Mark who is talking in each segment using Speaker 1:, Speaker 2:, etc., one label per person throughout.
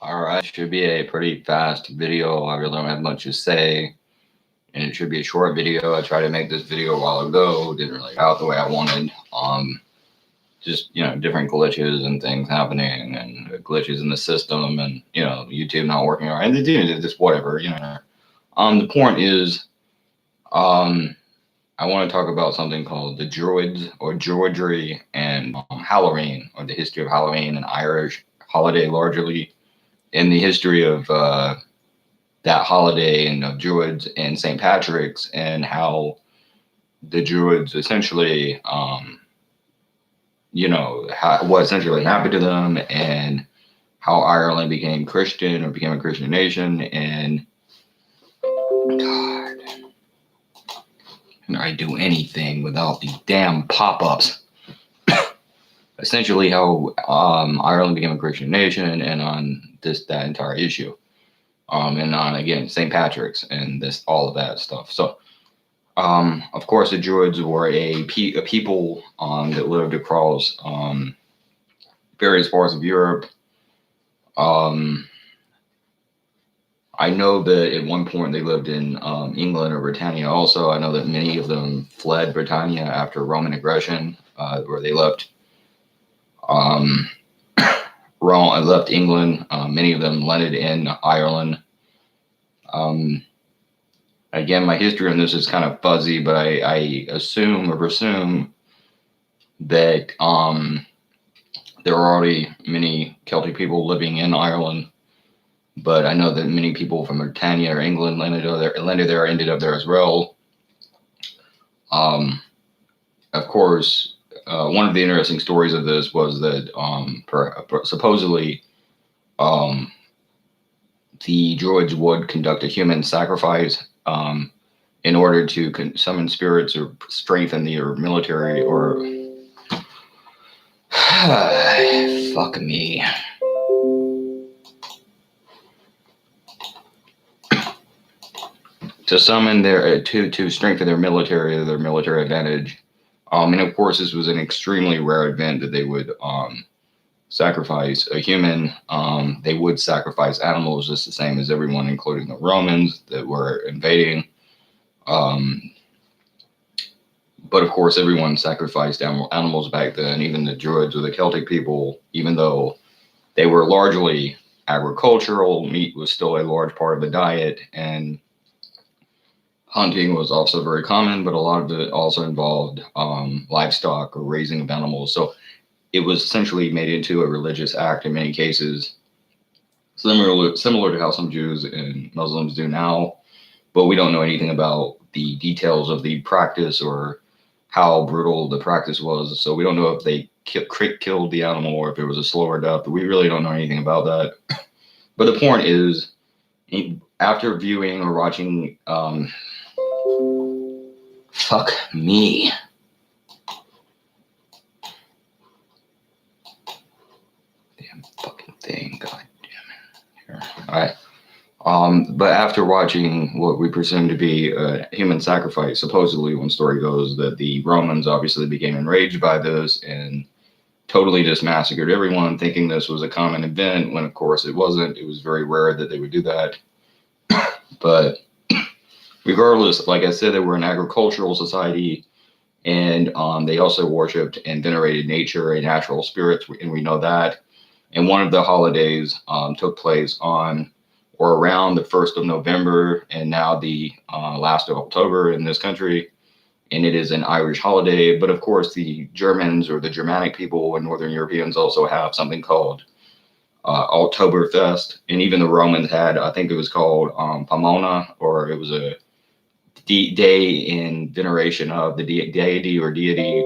Speaker 1: Alright, should be a pretty fast video. I really don't have much to say, and it should be a short video. I tried to make this video a while ago, didn't really out the way I wanted. Just different glitches and things happening, and glitches in the system, and YouTube not working right, and just whatever. The point is, I want to talk about something called the druids or Druidry and Halloween, or the history of Halloween, an Irish holiday largely. In the history of that holiday and of Druids and St. Patrick's, and how the Druids essentially, what essentially happened to them, and how Ireland became Christian or became a Christian nation. And God, can I do anything without these damn pop-ups? Essentially, how Ireland became a Christian nation, and on that entire issue. And on, again, St. Patrick's and all of that stuff. So, of course, the Druids were a people that lived across various parts of Europe. I know that at one point they lived in England or Britannia also. I know that many of them fled Britannia after Roman aggression, where they left left England. Many of them landed in Ireland. Again, my history on this is kind of fuzzy, but I assume or presume that there are already many Celtic people living in Ireland, but I know that many people from Britannia or England landed there, ended up there as well. Of course, one of the interesting stories of this was that supposedly the Druids would conduct a human sacrifice in order to summon spirits or strengthen their military, or fuck me. To summon to strengthen their military advantage. And of course, this was an extremely rare event that they would sacrifice a human. They would sacrifice animals just the same as everyone, including the Romans that were invading. But of course, everyone sacrificed animals back then, even the Druids or the Celtic people, even though they were largely agricultural. Meat was still a large part of the diet, and hunting was also very common, but a lot of it also involved livestock or raising of animals. So it was essentially made into a religious act in many cases, similar to how some Jews and Muslims do now. But we don't know anything about the details of the practice or how brutal the practice was. So we don't know if they killed the animal or if it was a slower death. We really don't know anything about that. But the point is, after viewing or watching, fuck me. Damn fucking thing. God damn it. Here. All right. But after watching what we presume to be a human sacrifice, supposedly, one story goes that the Romans obviously became enraged by this and totally just massacred everyone, thinking this was a common event, when of course it wasn't. It was very rare that they would do that. But regardless, like I said, they were an agricultural society, and they also worshipped and venerated nature and natural spirits, and we know that. And one of the holidays took place on or around the 1st of November, and now the last of October in this country, and it is an Irish holiday. But of course, the Germans or the Germanic people and Northern Europeans also have something called Oktoberfest, and even the Romans had, I think it was called Pomona, or it was a day in veneration of the deity or deity.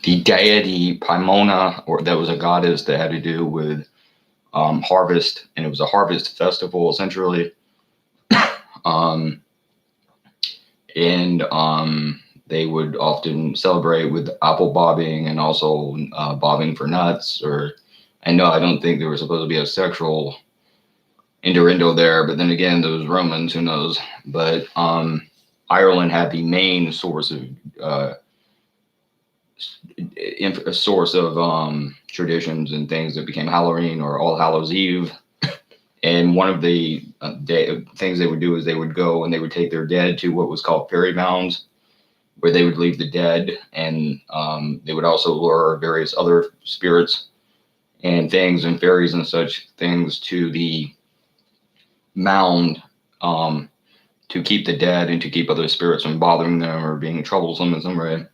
Speaker 1: The deity Pomona, or that was a goddess that had to do with harvest, and it was a harvest festival essentially. They would often celebrate with apple bobbing, and also bobbing for nuts. I don't think there was supposed to be a sexual innuendo there, but then again, those Romans, who knows? But Ireland had the main source of traditions and things that became Halloween or All Hallows Eve. And one of the things they would do is they would go and they would take their dead to what was called fairy mounds, where they would leave the dead, and they would also lure various other spirits and things and fairies and such things to the mound, to keep the dead and to keep other spirits from bothering them or being troublesome in some way.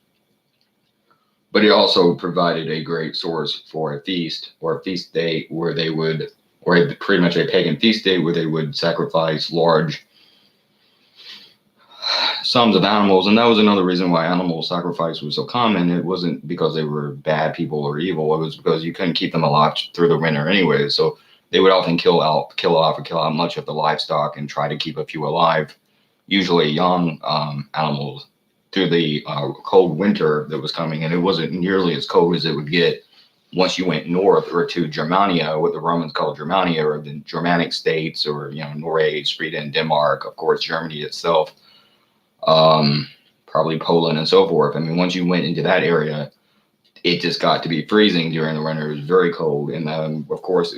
Speaker 1: But it also provided a great source for a feast or a feast day where they would, or pretty much a pagan feast day where they would sacrifice large sums of animals. And that was another reason why animal sacrifice was so common. It wasn't because they were bad people or evil. It was because you couldn't keep them alive through the winter anyway. So they would often kill out much of the livestock and try to keep a few alive, usually young animals, through the cold winter that was coming. And it wasn't nearly as cold as it would get once you went north or to Germania, what the Romans called Germania, or the Germanic states, or, Norway, Sweden, Denmark, of course, Germany itself, probably Poland and so forth. I mean, once you went into that area, it just got to be freezing during the winter. It was very cold. And of course,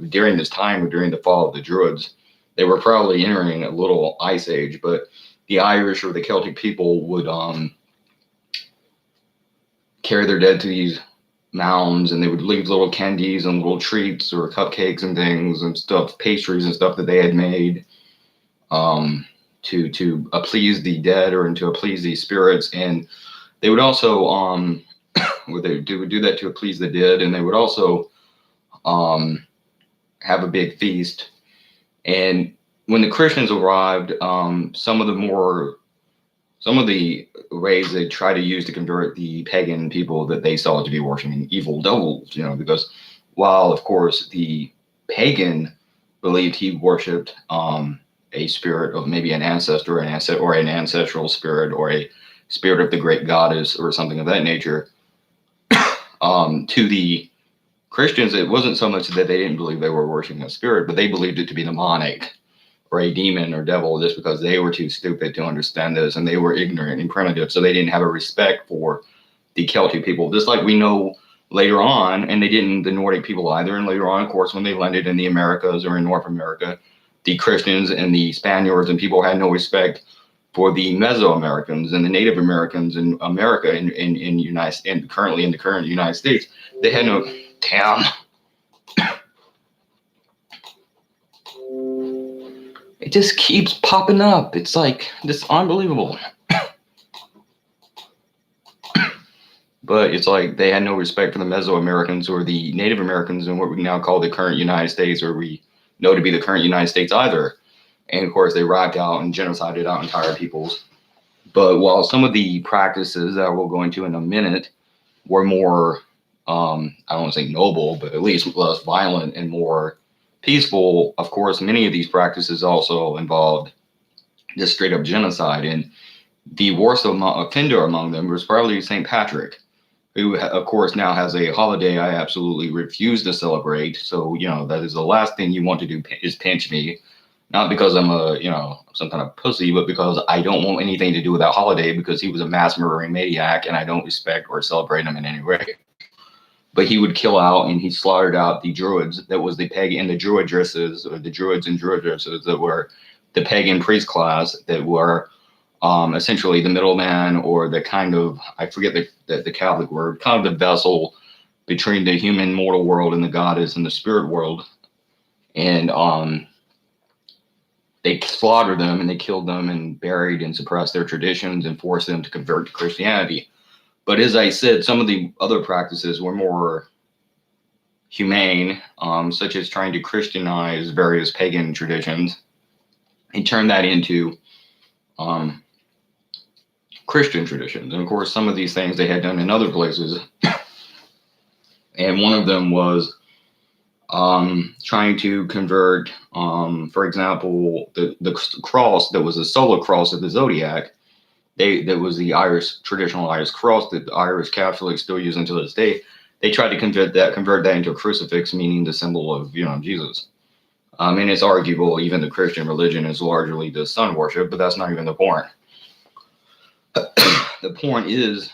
Speaker 1: during this time, during the fall of the Druids, they were probably entering a little ice age, but the Irish or the Celtic people would carry their dead to these mounds, and they would leave little candies and little treats or cupcakes and things and stuff, pastries and stuff that they had made to appease the dead or to appease these spirits. And they would also would do that to appease the dead, and they would also have a big feast. And when the Christians arrived, some of the ways they tried to use to convert the pagan people that they saw to be worshiping evil devils, because while, of course, the pagan believed he worshipped a spirit of maybe an ancestor, or an ancestral spirit, or a spirit of the great goddess or something of that nature, to the Christians, it wasn't so much that they didn't believe they were worshiping a spirit, but they believed it to be demonic or a demon or devil, just because they were too stupid to understand this, and they were ignorant and primitive, so they didn't have a respect for the Celtic people, just like we know later on, and they didn't, the Nordic people either. And later on, of course, when they landed in the Americas or in North America, the Christians and the Spaniards and people had no respect for the Mesoamericans and the Native Americans in America and currently in the current United States. They had no damn. It just keeps popping up. It's like, this unbelievable. But it's like they had no respect for the Mesoamericans or the Native Americans in what we now call the current United States, or we know to be the current United States either. And of course, they wiped out and genocided out entire peoples. But while some of the practices that we'll go into in a minute were more, I don't want to say noble, but at least less violent and more peaceful, of course, many of these practices also involved just straight up genocide. And the worst offender among them was probably St. Patrick, who, of course, now has a holiday I absolutely refuse to celebrate. So, that is the last thing you want to do is pinch me. Not because I'm some kind of pussy, but because I don't want anything to do with that holiday, because he was a mass murdering maniac and I don't respect or celebrate him in any way. But he would kill out, and he slaughtered out the druids. That was the pagan and the druidresses, or the druids and druidresses that were the pagan priest class that were essentially the middleman, or the kind of, I forget the Catholic word, kind of the vessel between the human mortal world and the goddess and the spirit world. And they slaughtered them, and they killed them and buried and suppressed their traditions and forced them to convert to Christianity. But as I said, some of the other practices were more humane, such as trying to Christianize various pagan traditions and turn that into Christian traditions. And of course, some of these things they had done in other places. And one of them was trying to convert, for example, the cross that was the solar cross of the zodiac. That was the traditional Irish cross that the Irish Catholics still use until this day. They tried to convert that into a crucifix, meaning the symbol of Jesus. And it's arguable even the Christian religion is largely the sun worship, but that's not even the point. The point is,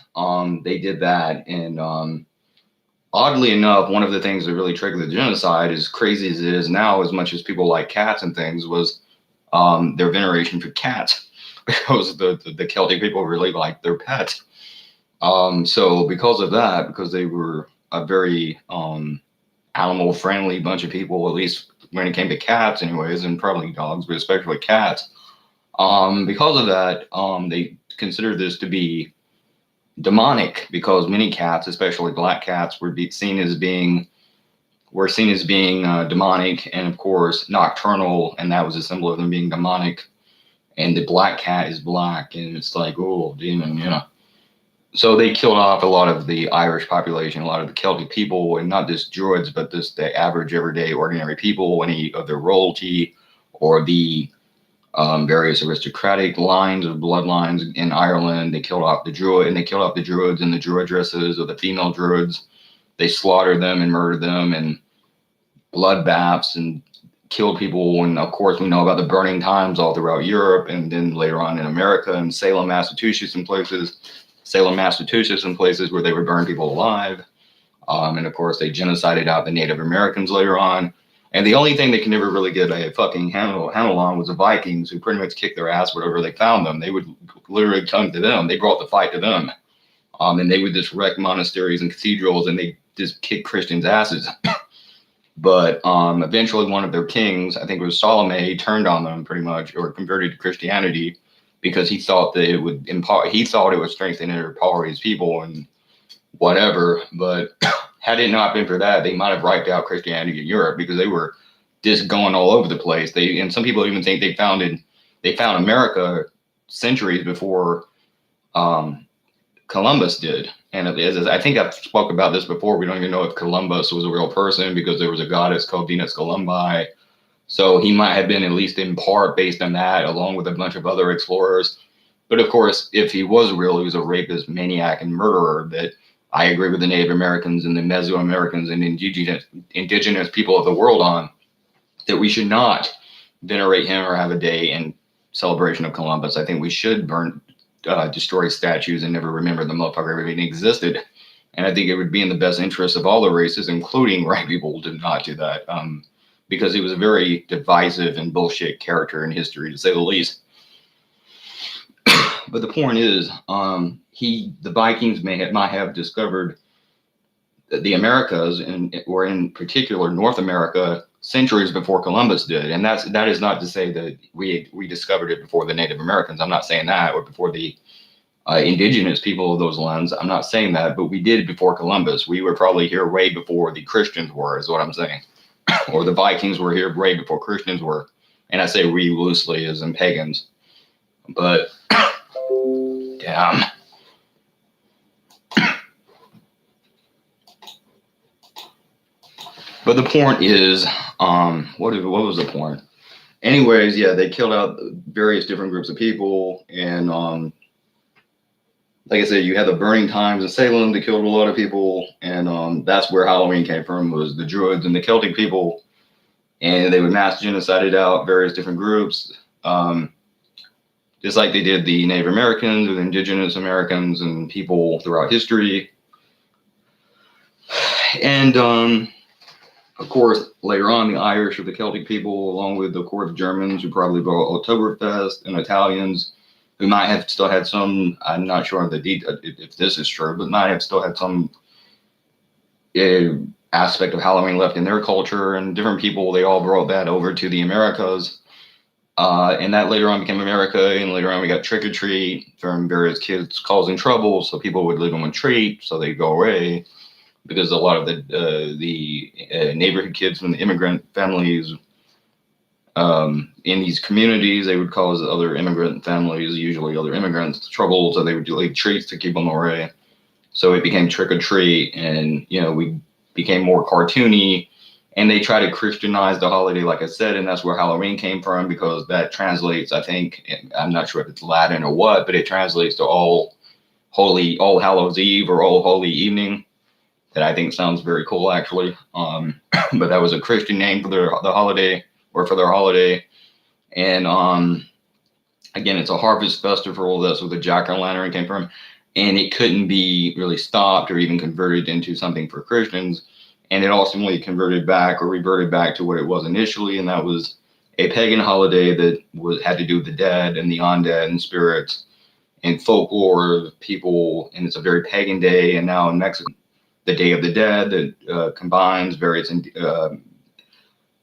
Speaker 1: they did that, and oddly enough, one of the things that really triggered the genocide, as crazy as it is now, as much as people like cats and things, was their veneration for cats, because the Celtic people really liked their pets. So because of that, because they were a very animal friendly bunch of people, at least when it came to cats, anyways, and probably dogs, but especially cats. Because of that, they considered this to be demonic, because many cats, especially black cats, were seen as being demonic, and of course nocturnal, and that was a symbol of them being demonic. And the black cat is black, and it's like, oh, demon, you know. So they killed off a lot of the Irish population, a lot of the Celtic people, and not just druids, but just the average, everyday, ordinary people, any of the royalty or the various aristocratic lines of bloodlines in Ireland. They killed off the druid, and they killed off the druids and the druid dresses, or the female druids. They slaughtered them and murdered them, and bloodbaths, and killed people. And of course, we know about the burning times all throughout Europe, and then later on in America, and Salem, Massachusetts, and places where they would burn people alive. And of course, they genocided out the Native Americans later on. And the only thing they can never really get a fucking handle on was the Vikings, who pretty much kicked their ass wherever they found them. They would literally come to them. They brought the fight to them. And they would just wreck monasteries and cathedrals, and they just kick Christians' asses. But eventually one of their kings, I think it was Salome, turned on them pretty much, or converted to Christianity, because he thought that it would strengthen and empower his people and whatever. But had it not been for that, they might have wiped out Christianity in Europe, because they were just going all over the place. And some people even think they found America centuries before Columbus did. And I think I've spoke about this before. We don't even know if Columbus was a real person, because there was a goddess called Venus Columbi. So he might have been, at least in part, based on that, along with a bunch of other explorers. But of course, if he was real, he was a rapist, maniac, and murderer. That I agree with the Native Americans and the Mesoamericans and indigenous people of the world on, that we should not venerate him or have a day in celebration of Columbus. I think we should destroy statues and never remember the motherfucker even existed. And I think it would be in the best interest of all the races, including white people, to not do that, because he was a very divisive and bullshit character in history, to say the least. But the point is, the Vikings might have discovered the Americas, or in particular North America, centuries before Columbus did. And that is not to say that we discovered it before the Native Americans. I'm not saying that, or before the indigenous people of those lands. I'm not saying that, but we did before Columbus. We were probably here way before the Christians were, is what I'm saying. Or the Vikings were here way before Christians were. And I say we loosely as in pagans. But damn. But the point is, what was the point? Anyways, yeah, they killed out various different groups of people, and like I said, you had the burning times in Salem that killed a lot of people, and that's where Halloween came from, was the Druids and the Celtic people, and they would mass genocided out various different groups, just like they did the Native Americans and indigenous Americans and people throughout history. And of course, later on, the Irish or the Celtic people, along with, of course, Germans, who probably brought Oktoberfest, and Italians, who might have still had some, I'm not sure if this is true, but might have still had some aspect of Halloween left in their culture, and different people, they all brought that over to the Americas. And that later on became America, and later on we got trick or treat from various kids causing trouble, so people would leave them on treat, so they'd go away. Because a lot of the neighborhood kids from the immigrant families in these communities, they would cause other immigrant families, usually other immigrants, trouble, so they would do like treats to keep them away. So it became trick or treat, and we became more cartoony, and they try to Christianize the holiday, like I said, and that's where Halloween came from, because that translates, I think, I'm not sure if it's Latin or what, but it translates to All Hallows Eve or All Holy Evening. That I think sounds very cool, actually. But that was a Christian name for the holiday, or for their holiday. And I Again, it's a harvest festival. That's where the jack-o'-lantern came from. And it couldn't be really stopped or even converted into something for Christians. And it ultimately converted back or reverted back to what it was initially, and that was a pagan holiday that had to do with the dead and the undead and spirits and folklore of people. And it's a very pagan day. And now in Mexico, the Day of the Dead that combines various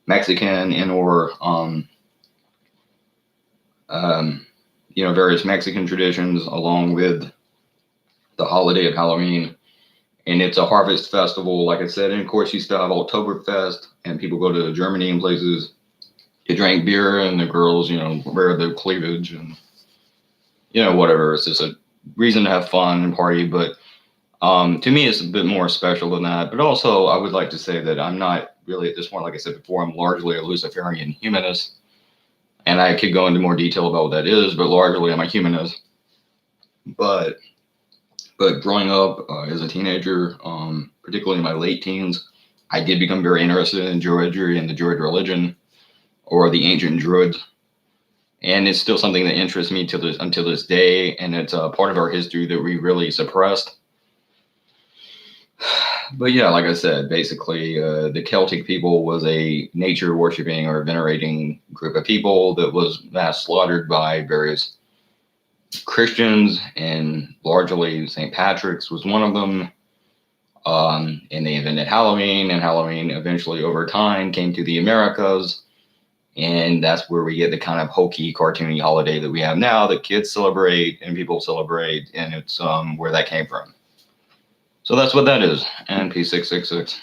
Speaker 1: Mexican and or various Mexican traditions along with the holiday of Halloween. And it's a harvest festival, like I said. And of course, you still have Oktoberfest, and people go to Germany and places to drink beer, and the girls, wear their cleavage and, whatever. It's just a reason to have fun and party. But to me, it's a bit more special than that. But also, I would like to say that I'm not really at this point, like I said before, I'm largely a Luciferian humanist. And I could go into more detail about what that is, but largely I'm a humanist. But growing up as a teenager, particularly in my late teens, I did become very interested in Druidry and the Druid religion, or the ancient Druids. And it's still something that interests me until this day, and it's a part of our history that we really suppressed. But yeah, like I said, basically, the Celtic people was a nature worshipping or venerating group of people that was mass slaughtered by various Christians, and largely St. Patrick's was one of them. And they invented Halloween, and Halloween eventually over time came to the Americas. And that's where we get the kind of hokey, cartoony holiday that we have now that kids celebrate and people celebrate. And it's where that came from. So that's what that is. And P666.